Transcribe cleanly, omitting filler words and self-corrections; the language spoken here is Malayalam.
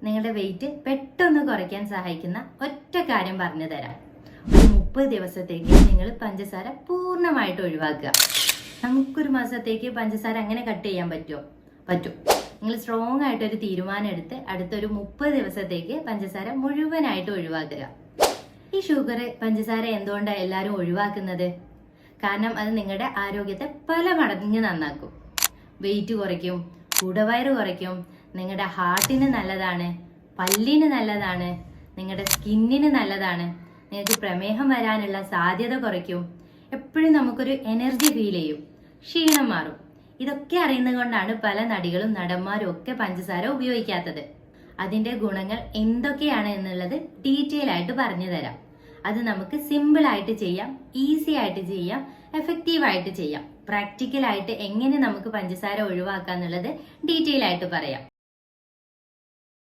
നിങ്ങളുടെ വെയിറ്റ് പെട്ടെന്ന് കുറയ്ക്കാൻ സഹായിക്കുന്ന ഒറ്റ കാര്യം പറഞ്ഞു തരാം. ഒരു 30 ദിവസത്തേക്ക് നിങ്ങൾ പഞ്ചസാര പൂർണ്ണമായിട്ട് ഒഴിവാക്കുക. നമുക്കൊരു മാസത്തേക്ക് പഞ്ചസാര അങ്ങനെ കട്ട് ചെയ്യാൻ പറ്റുമോ? പറ്റും. നിങ്ങൾ സ്ട്രോങ് ആയിട്ടൊരു തീരുമാനം എടുത്ത് അടുത്തൊരു 30 ദിവസത്തേക്ക് പഞ്ചസാര മുഴുവനായിട്ട് ഒഴിവാക്കുക. ഈ ഷുഗർ, പഞ്ചസാര എന്തുകൊണ്ടാണ് എല്ലാവരും ഒഴിവാക്കുന്നത്? കാരണം അത് നിങ്ങളുടെ ആരോഗ്യത്തെ പല മടങ്ങ് നന്നാക്കും. വെയിറ്റ് കുറയ്ക്കും, കുടവയറ് കുറയ്ക്കും, നിങ്ങളുടെ ഹാർട്ടിന് നല്ലതാണ്, പല്ലിന് നല്ലതാണ്, നിങ്ങളുടെ സ്കിന്നിന് നല്ലതാണ്, നിങ്ങൾക്ക് പ്രമേഹം വരാനുള്ള സാധ്യത കുറയ്ക്കും, എപ്പോഴും നമുക്കൊരു എനർജി ഫീൽ ചെയ്യും, ക്ഷീണം മാറും. ഇതൊക്കെ അറിയുന്നത് കൊണ്ടാണ് പല നടികളും നടന്മാരും ഒക്കെ പഞ്ചസാര ഉപയോഗിക്കാത്തത്. അതിന്റെ ഗുണങ്ങൾ എന്തൊക്കെയാണ് എന്നുള്ളത് ഡീറ്റെയിൽ ആയിട്ട് പറഞ്ഞു തരാം. അത് നമുക്ക് സിമ്പിൾ ആയിട്ട് ചെയ്യാം, ഈസി ആയിട്ട് ചെയ്യാം, എഫക്റ്റീവ് ആയിട്ട് ചെയ്യാം. പ്രാക്ടിക്കൽ ആയിട്ട് എങ്ങനെ നമുക്ക് പഞ്ചസാര ഒഴിവാക്കാം എന്നുള്ളത് ഡീറ്റെയിൽ ആയിട്ട് പറയാം.